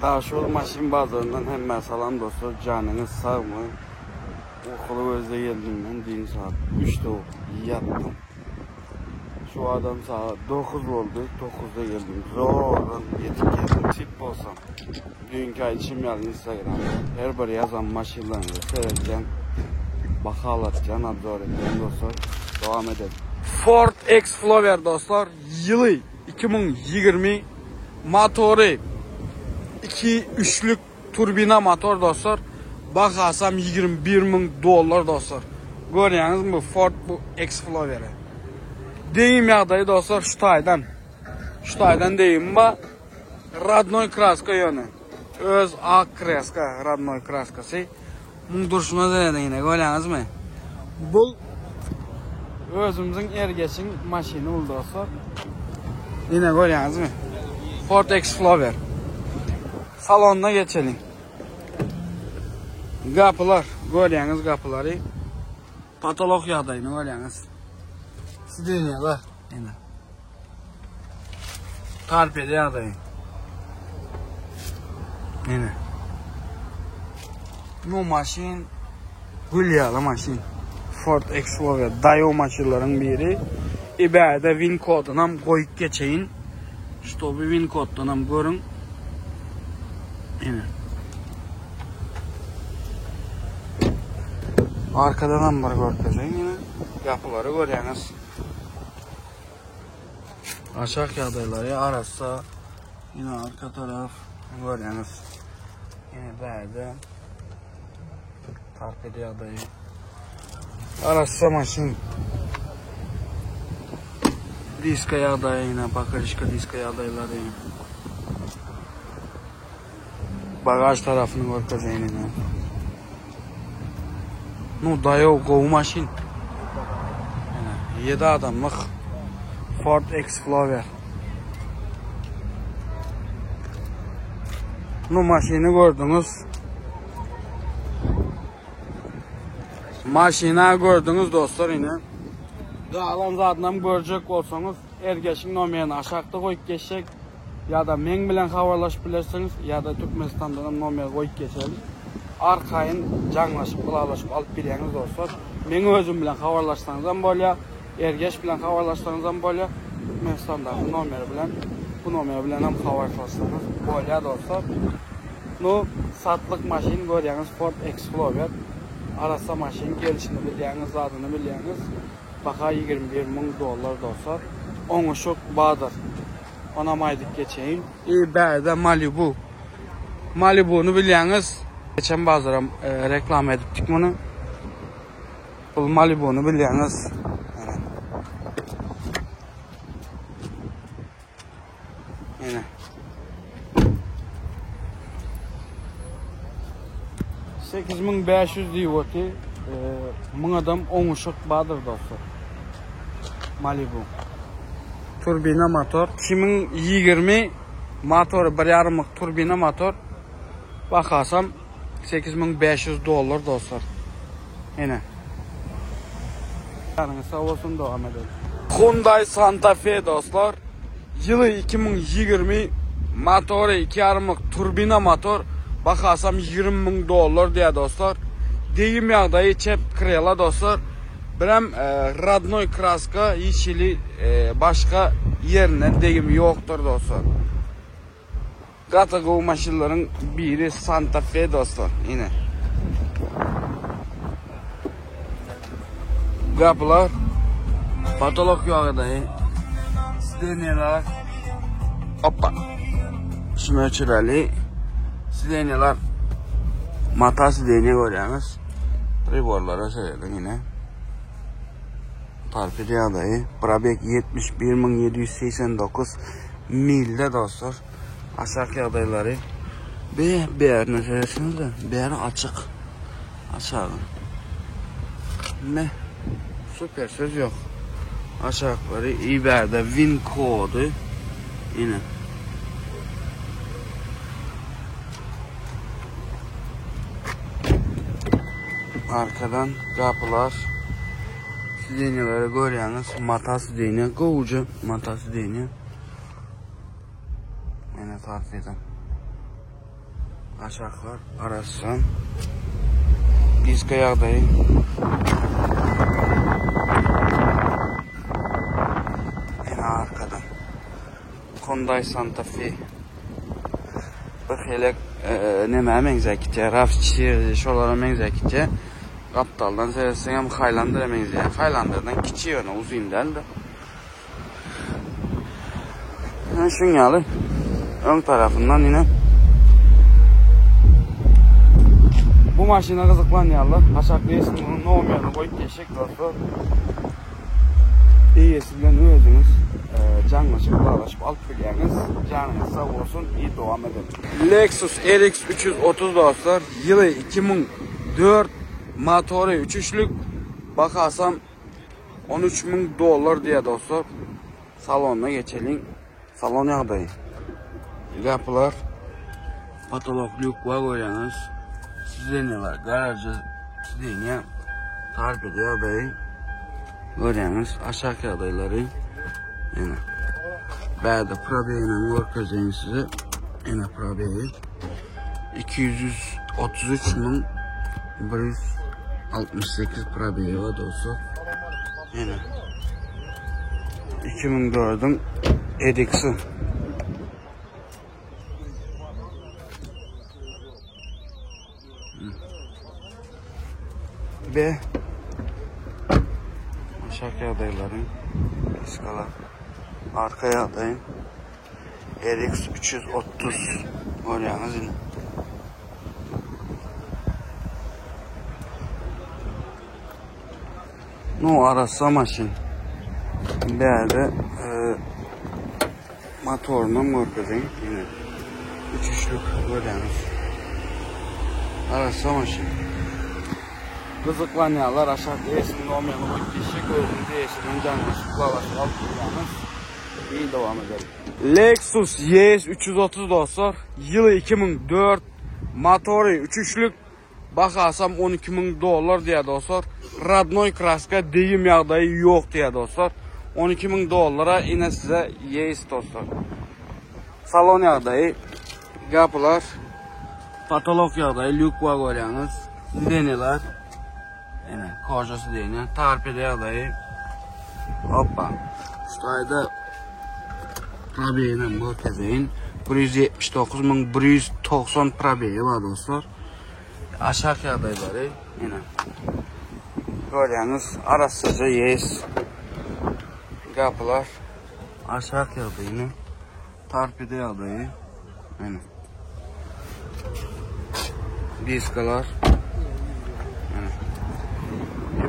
Daşol maşin bazarından hemen salam dostlar, canınız sağ mı? Okulu özde geldiğimden deyin saat 3'te yattım. Şu adam saat 9 oldu, 9'da geldim. Zordan yetip geldim, tip olsam. Dünkü ay içim geldi Instagram'da. Her bir yazan maşinlerini seyredeceğim. Bakalatacaksın, abzor edeceğim dostlar. Devam edelim. Ford Explorer dostlar, yılı 2020 motoru. 2-3'lük turbina motor dostlar. Bakasam $21.000 dostlar. Görüyorsunuz mu Ford bu Explorer'ı. Deyim yağdayı dostlar şu taydan deyim ba Radnoy kraska yönü. Öz ak kraska, Radnoy kraskası. Bunun duruşuna denedin yine, görüyorsunuz mu? Bu özümüzün ergeçin maşini oldu dostlar. Yine görüyorsunuz mu? Ford Explorer. Salonuna geçelim. Kapılar, görüyorsunuz kapıları. Patolog yağdayını görüyorsunuz. Sideniyalar. Yine. Tarpede yağdayı. Yine. Bu maşin Hülyalı maşin. Ford Explorer. Dayo maşinlerin biri. İberde win kodundan koyup geçeyin. İşte o bir win kodundan görün. Yine. Arkadan var görkeceğim yine. Kapıları görüyorsunuz. Aşağı yağdayları arası yine arka taraf görüyorsunuz. Yine böyle tarpede yağdayı. Arası maşin. Diska yağdayı yine bakırışka diska yağdayları yine. Bagaj tarafını görkeceğim yine. No dayo go maşin. Yani 7 adamlık Ford Explorer. No maşini gördünüz. Maşina gördünüz dostlar yine. Dağlan zaten görecek olsanız ergeçin nomerini aşağıda koyup geçecek. Ya da men bilen haberleşebilirsiniz ya da Türkmenistan'dan nomer koyup geçelim. Arkayın canlaşıp, kılalaşıp alıp bileniz dostlar. Men özüm bilen haberleştiğinizden böyle, ergeç bilen haberleştiğinizden böyle, Türkmenistan'dan nomer bilen, bu nomer bilen hem haberleştiğiniz böyle dostlar. Bu satlık maşin görüyorsunuz Ford Explorer. Arasa maşin gelişini bileniz, adını bileniz. Baka $21.000 dostlar. Onu çok bağdır. Ona maydık geçeyim. İberde Malibu. Malibu'nu bileniz. Geçen bazıları reklam ettik bunu. Bu Malibu'nu bileniz. Yine. $8.500 diyor ki bu adam 10 uşak bağdır dostlar. Malibu. Turbina motor. 2020 motor 1.5 turbina motor. Bakasam $8.500 dostlar. Yine. Yani sağ olsun devam edelim. Hyundai Santa Fe dostlar. Yılı 2020 motoru 2.5 turbina motor. Bakasam $20.000 diye dostlar. Deyim yağdayı çep krela dostlar. Birem Radnoy kraska yeşili başka yerine deyim yoktur dostlar. Gatago maşinlerin biri Santa Fe dostlar yine. Kapılar patolog yağdayı. Sidenyalar. Hoppa. Şunu ölçüreli. Sidenyalar. Mata sidenya görüyorsunuz. Riborlara söyledim yine. Tarpede yağdayı. Probek 71.789 milde dostlar. Aşağı yağdayları. Bir yerini söylesiniz de. Bir yeri açık. Aşağı. Ne? Süper söz yok. Aşağıları İber'de win kodu. Yine. Arkadan kapılar. Sidenyaları görüyorsunuz. Mata sidenya. Kovucu mata sidenya. Yine tarif edin. aşağılar arasından biz kayardayım. En arkadan Hyundai Santa Fe. Bir hele neme menzekite, rafçı şolara menzekite. Kaptaldan seyretsen hem Highlander menzekite. Highlander'dan kiçi yöne uzun deldi. Şunyalı ön tarafından yine bu maşina kızıklanyalı. Aşaklayasın bunu ne olmayalım koyup geçecek dostlar. İyisinden özünüz canlaşıp bağlaşıp alıp biliyeniz canınız sağ olsun, iyi devam edelim. Lexus RX 330 dostlar, yılı 2004, motoru 3'lük, bakarsam $13.000 diye dostlar. Salonuna geçelim. Salon yağdayım. Kapılar patologluk var koyuyorsunuz. Size ne var? Garajı size ne? Tarif ediyor bey. Görüyorsunuz aşağı adayları. Yine. Beyde probeyle bakacağım size. Yine probeyi. 233.168 probeyi var dostlar. Yine. 2004'ün RX'i. Ve aşağı adayların iskala arkaya adayım RX 330 oryanız yine. No arasa maşin berde motoruna morkazın yine 3'lük oryanız arasa maşin. Kızıklanyalar aşağıda esinde olmayan o kişi gözünde esinin canlısı kulalaşıp alıp kullanız. İyi devam edelim. Lexus YS 330 dostlar. Yılı 2004. Motoru 3'lük. Bakarsam $12.000 diye dostlar. Radnoy kraska deyim yağdayı yok diye dostlar. $12.000 yine size YS dostlar. Salon yağdayı. Kapılar. Patolog yağdayı. Lük var görüyorsunuz. Deneler. Yine kocası değil ya. Tarpede yağdayı. Hoppa. Şurada probeyle bu tezeyin. 179.190 probeyi var dostlar. Aşağı yağdayları yine. Görüyorsunuz arasıca yes. Kapılar. Aşağı yağdayını. Tarpede yağdayı. Yine. Diskalar.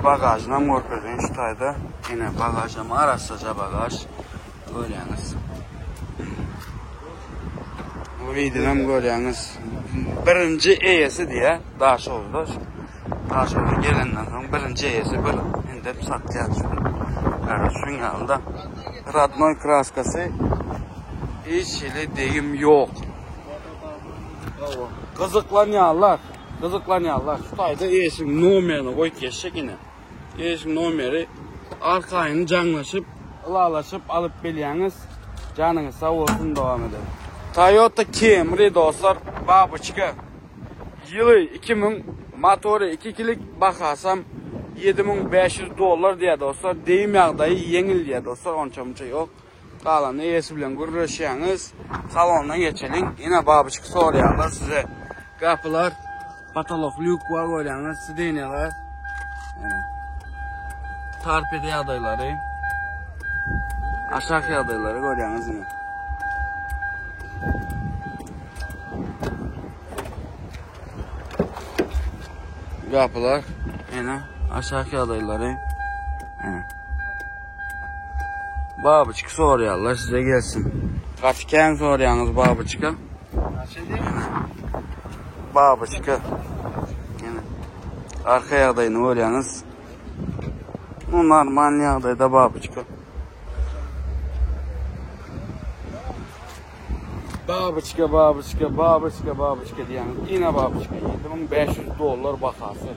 Bagajdan morkazın şu tayda yine bagajım arasıca bagaj görüyorsunuz. Bu videodan görüyorsunuz. Birinci EYS'i diye daş oldu. Daş oldu gelenden sonra birinci EYS'i bir indirip satacağız. Şunun yanında Radnoy kraskası hiç şeyle deyim yok. Kızıklanyalar. Kızıklanyalar. Şu tayda EYS'in numarını koyup geçecek yine. EYS'in numara arkayını canlaşıp, ılalaşıp alıp biliyeniz canınız sağ olsun devam edelim. Toyota Camry dostlar, babıçka. Yılı 2000, motoru 2'lik bakarsam $7.500 diye dostlar. Deyim yağdayı yengil diye dostlar, onça yok. Kalanı EYS bilen görüşüyorsunuz. Salondan geçelim. Yine babıçka soruyorlar size. Kapılar, patolog lük var görüyorsunuz. Sideneler. Tarpede adayları. Aşağı adayları görüyorsunuz yine. Kapılar yine aşağı adayları. Yine. Babıçık soruyorlar size gelsin. Kaçken soruyorsunuz babıçıka. Babıçıka. Yine. Arkaya adayını görüyorsunuz. Bunlar manli adayda babıçıka. Babıçka diyen yine babıçka. $7.500 bakası.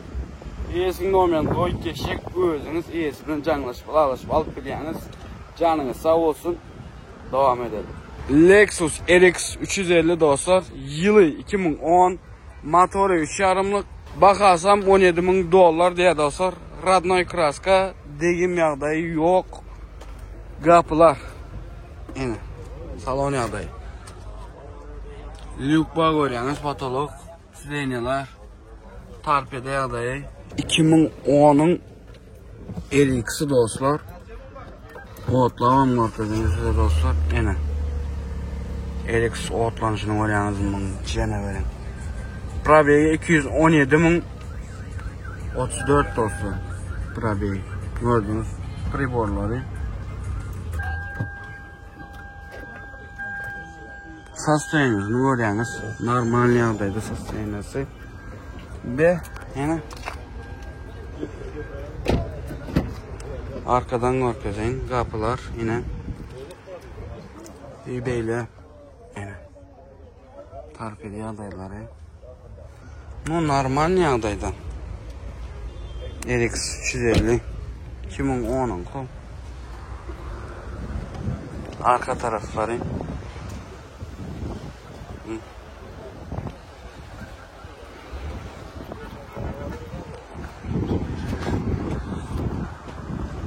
İyisinde olmayan koy geçecek özünüz iyisinden canlaşıp alıp biliyeniz canınız sağ olsun. Devam edelim. Lexus RX 350 dostlar. Yılı 2010. Motoru 3.5'lık. Bakarsan $17.000 diye dostlar. Radnoy kraska. Degim yağdayı yok. Kapılar. Yine. Salon yağdayı. Lük bağ görüyorsunuz. Patolog. Sirenyalar. Tarpede yağdayı. 2010'un RX'i dostlar. Otlavan mortadınızda dostlar. Yine. RX otlanışını görüyorsunuz. Canavarın. Probegi 217.034 dostlar. Probegi. Gördünüz. Priborları. Sustain'imizni görüyorsunuz. Normal yağdaydı sustain'isi. Ve yine arkadan görkezeyim. Kapılar yine böyle yine tarpeli yağdayları. Bu normal yağdaydı. RX 350 2010'un kol. Arka tarafları.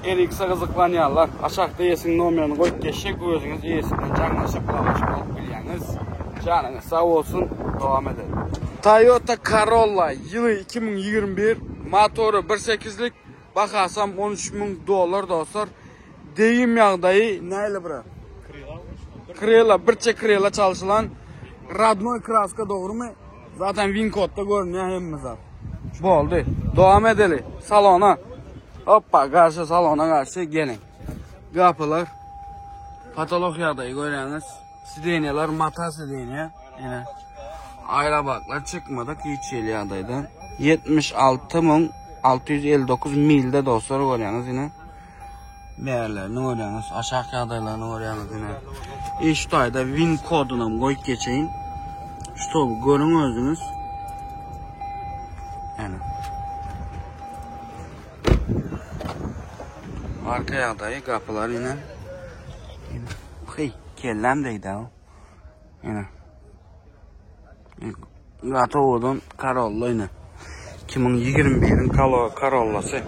RX'e kızıklanıyorlar. Aşağıda yesin nomerini koyup geçecek. Özünüz iyisinden canlaşıp kalamışıp olup biliyorsunuz. Canınız sağ olsun. Devam edelim. Toyota Corolla yılı 2021. Motoru 1.8'lik. Bakarsam $13.000 dostlar. Deyim yağdayı neyle bura? Kriyla. Birçe kriyla çalışılan Radnoy kraska doğru mu? Zaten Wincode'da görünüyor hemimize. Bu oldu. Devam edelim. Salona. Hoppa karşı salona karşı gelin. Kapılar. Patolog yağdayı görüyorsunuz. Sidenyalar mata sidenya. Yine. Ayra baklar çıkmadık hiç yıl yağdaydı. 76.659 milde dostlar görüyorsunuz yine. Değerlerini görüyorsunuz. Aşağı yağdaylarını görüyorsunuz yine. İşte ayda Win koduna koyup geçeyim. İşte bu görün özünüz. Yani. Arka yağdayı kapılar yine. Hey, kellemdeydi o. Yine. Gatoğudun Corolla yine. 2021'in Corolla'sı.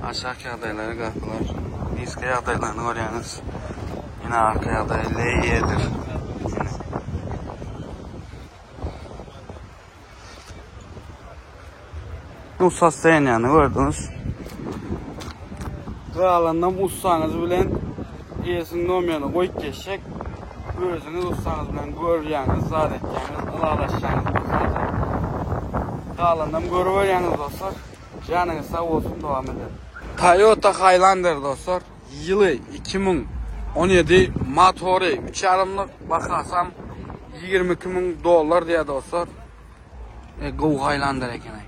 Aşağı yağdayları kapılar. İska yağdaylarını görüyorsunuz. Yine arka yağdayı L7'dir. Bu sustain'ini gördünüz. Kralından ussanız bilen iyisin nomerini koyup geçecek. Özünüz ussanız bilen göreceğiniz, zat edeceğiniz, ılalaşacağınız zaten. Kralından görüvereceğiniz dostlar. Canınız sağ olsun devam edelim. Toyota Highlander dostlar. Yılı 2017 motoru 3.5'lık bakarsam $22.000 diye dostlar. Go Highlander ekene.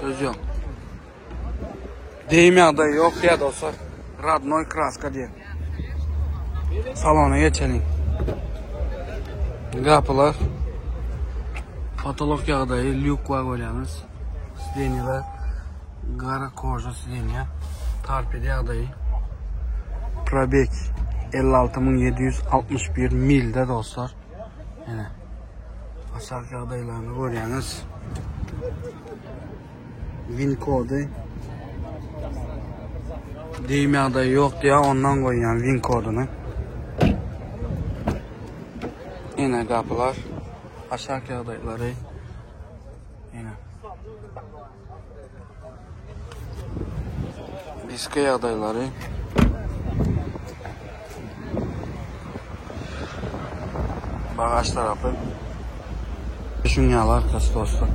Söz yok. Deyim yağda yok diye dostlar. Radnoy kraska diye. Salona geçelim. Kapılar. Patolog yağdayı lük var görüyorsunuz. Sidenyalar. Gara korja sidenya. Tarpedi yağdayı. Probeg 56.761 milde dostlar. Yine. Aşağı yağdaylarını görüyorsunuz. Win kodu. Deyim yağdayı yok diye ondan koyuyorum Win kodunu. Yine kapılar. Aşağı yağdayları. Yine. İska yağdayları. Bagaj tarafı. Düşünüyorlar arkası dostlar.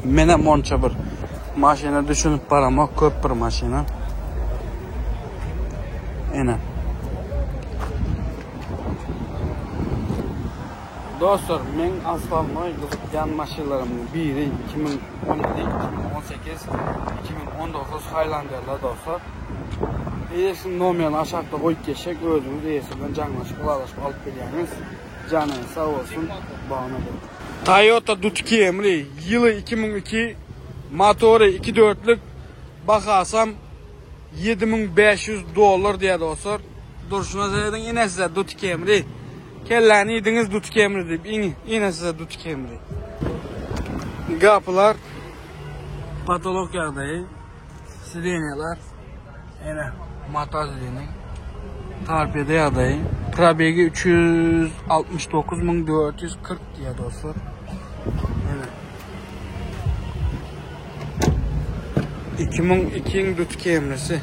Mene monça bir maşina düşünüp baramak köp bir maşina. Yine. Dostlar, men asfaltnoy kızıkyan maşinalarimning biri 2017, 2018, 2019 Highlander'lar dostlar. Esin nomerini aşağıda koyup geçecek, özünüz esinden canlaşıp, ulaşıp alıp geliyorsunuz. Canınız sağ olsun, devam edelim. Toyota Dut Camry, yılı 2002, motoru 2.4'lük, bakarsam $7.500 diye dostlar. Duruşuna söyledin yine size Dut Camry. Kellani yediniz dut kemri deyip yine size dut kemri. Kapılar patolog yağdayı sireneler yine mataz edini tarpede yağdayı probegi 369.440 diye dostlar. Evet. 2002'nin dut kemrisi.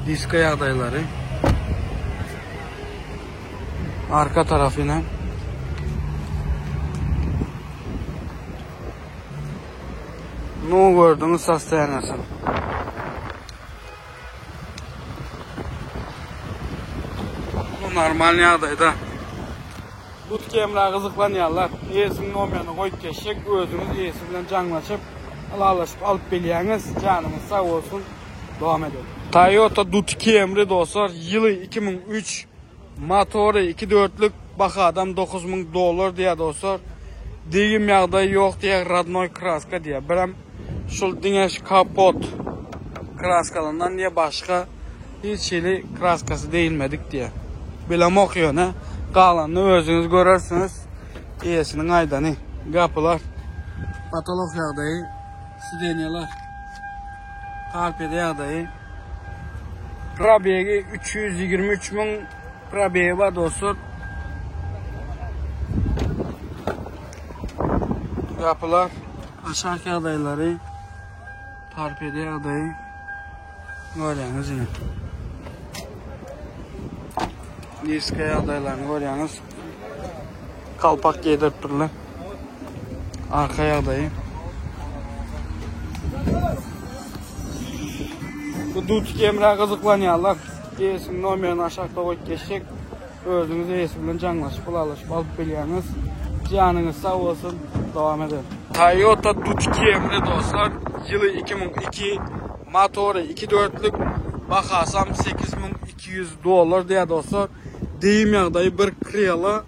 Diska yağdayları arka tarafına ne gördünüz hastayanasın. Bu normal yağdayda dut kemre kızıklanıyorlar. Iyisinin olmayanı koyup geçecek. Özünüz iyisi bilen canlaşıp alaşıp alıp biliyeniz canınız sağ olsun. Devam edelim. Toyota dut kemri dostlar yılı 2003 motoru 2.4'lük baka adam $9.000 diye dostlar. Deyim yağda yok diye Radnoy kraska diye. Biram şul dineş kapot kraskalarından diye başka hiç şeyli kraskası değilmedik diye. Bilem okuyor ne? Kalanını özünüz görürsünüz. İyisinin aydanı. Kapılar patolog yağdayı sidenyalar tarpede yağdayı probegi 323.000 probegi var dostlar. Kapılar aşağıki adayları tarpede adayı görüyorsunuz yine. Diskaya adaylarını görüyorsunuz. Kalpak giydirip dururlar. Arkaya adayı. Bu dut kemre kızıklanıyorlar. İyisinin olmayan aşağıda koyup geçecek. Özünüz iyisi bilen canlaşıp alaşıp alıp biliyorsunuz. Canınız sağ olsun. Devam edelim. Toyota dut kemri dostlar. Yılı 2002 motoru 2.4'lük bakasam $8.200 diye dostlar. Deyim yağdayı bir kriyalı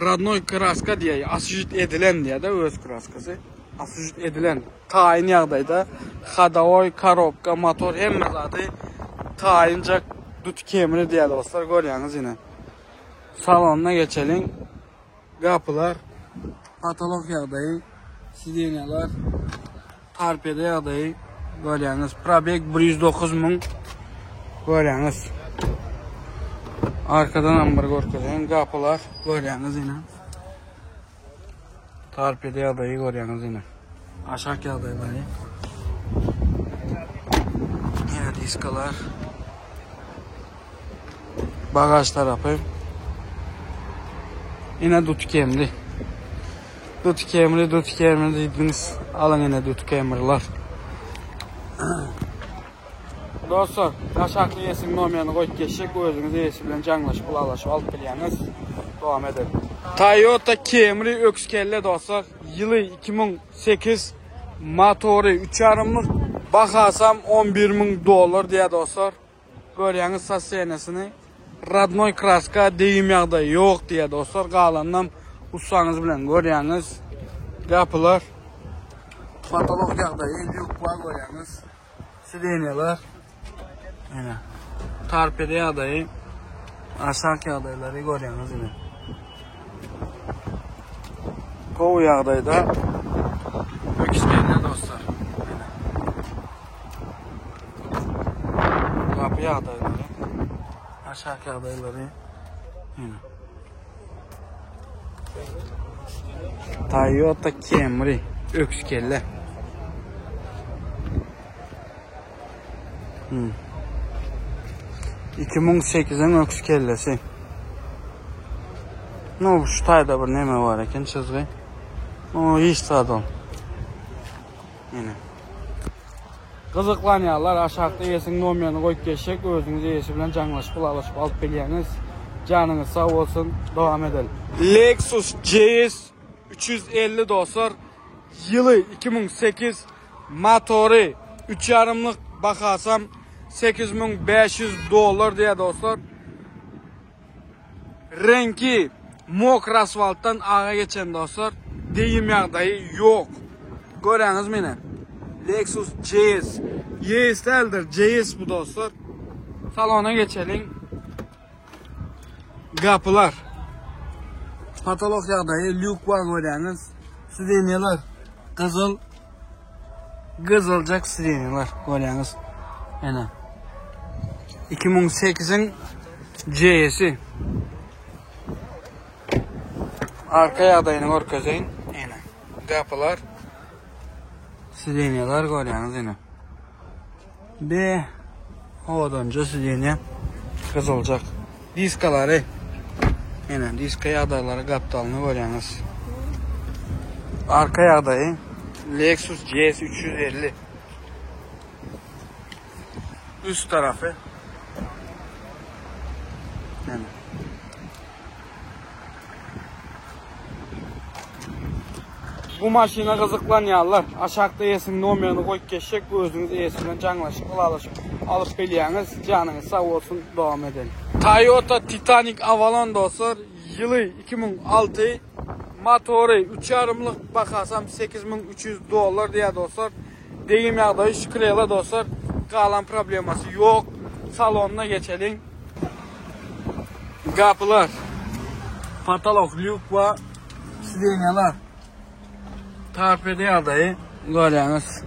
Radnoy kraska diye asüjit edilen diye de öz kraskası. Asüjit edilen tayin yağdayda Xadaoy, Karobka, motor hem adı tayincak dut kemri diye dostlar görüyorsunuz yine. Salonuna geçelim. Kapılar patolog yağdayı sidenyalar tarpede yağdayı görüyorsunuz. Probeg 109.000 görüyorsunuz. Arkadan ambar görüyorsunuz. Kapılar görüyorsunuz yine. Tarpede yağdayı görüyorsunuz yine. Aşağı yağdayları. Yine diskalar. Bagaj tarafı. Yine dut kemri. Dut kemri dediniz. Alın yine dut kemriler. Dostlar, aşağıda yesin olmayanı koyup geçecek. Özünüz iyisi bilen canlaşıp alaşıp alıp biliyeniz. Devam edelim. Toyota Camry ökskelle dostlar. Yılı 2008 motoru 3.5'lık bakasam $11.000 diye dostlar. Görüyorsunuz sasyenesini. Radnoy kraska deyim yağda yok diye dostlar. Kalandan ustanız bilen görüyorsunuz. Kapılar patolog yağda yok var görüyorsunuz. Sidenyalar. Yine tarpede yağdayı aşağı yağdayları görüyorsunuz yine. Kovu yağdayı da öküskelle dostlar. Yine. Kapı yağdayları aşağı yağdayları yine. Toyota Camry öküskelle. 2008'in öküz kellesi. No, şu tayda bir neme var eken çizgi. O hiç tadım. Yine. Kızıklanıyorlar aşağıda yesin olmayanı koyup geçecek. Özünüz iyisi bilen canlaşıp alaşıp alıp biliyeniz. Canınız sağ olsun. Devam edelim. Lexus GS 350 dostlar. Yılı 2008 motoru 3.5'lık bakasam $8.500 diye dostlar. Rengi mokr asfalttan ağa geçen dostlar. Deyim yağdayı yok. Görüyorsunuz beni. Lexus GS YS değildir, CS bu dostlar. Salona geçelim. Kapılar. Patolog yağdayı, lük var görüyorsunuz. Sirenyalar. Kızılcak sirenyalar görüyorsunuz. Yani 2008'in C'si. Arka yağdayını orkazayın. Yani kapılar. Sirenyalar görüyorsunuz yine. Bir odanca sirenya kızılcak. Diskaları. Yine diska yağdayları kaptalını görüyorsunuz. Arka yağdayı Lexus GS 350. Üst tarafı. Yani. Bu maşina kızıklanyanlar. Aşağıda esinin olmayanı koyup geçecek. Bu özünüz esinden canlaşıp alıp beliyeniz. Canınız sağ olsun, devam edelim. Toyota Titanic Avalon dostlar. Yılı 2006. Motoru 3.5'lık bakarsam $8.300 diye dostlar. Deyim yağda şükreyla dostlar. Kalan probleması yok. Salonuna geçelim. Kapılar. Patolog, lük ve sirenyalar. Tarpede yağdayı görüyorsunuz.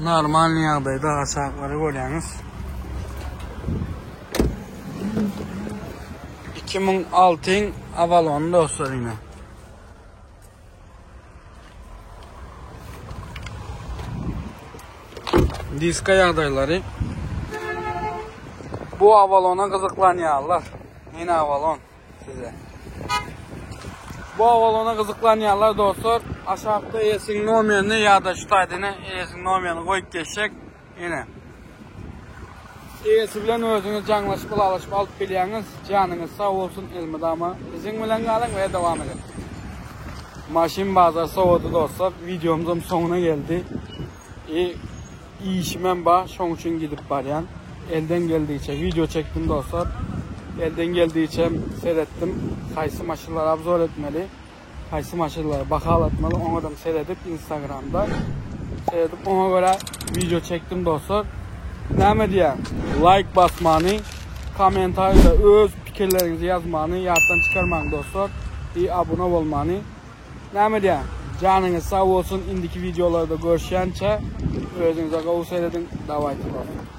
Normal yağdayı da aşağıları görüyorsunuz. 2006'ın Avalon dostlar yine. Diska yağdayları. Bu Avalon'a kızıklanyanlar. Yine Avalon size. Bu Avalon'a kızıklanyanlar dostlar. Aşağıda esinin olmayanı ya da şu taydını esinin olmayanı koyup geçecek. Yine. Esi bilen özünüz canlaşıp alıp biliyeniz. Canınız sağ olsun elmidama. Bizim bilen kalın ve devam edin. Maşin bazar soğudu dostlar. Videomuzun sonuna geldi. İyi işimden bağ. Şun için gidip barayan. Elden geldiğince video çektim dostlar. Elden geldiğince seyrettim. Kaysı maşınları abzor etmeli. Kaysı maşınları bakalatmalı. Onu da seyredip Instagram'da seyredip ona göre video çektim dostlar. Ne diye? Like basmanı, komentarda öz fikirlerinizi yazmanı, yardımdan çıkarmanı dostlar. İyi abone olmanı. Ne diye? Canınız sağ olsun. İndiki videolarda görüşence özünüze seyredin. Davaydı dostlar.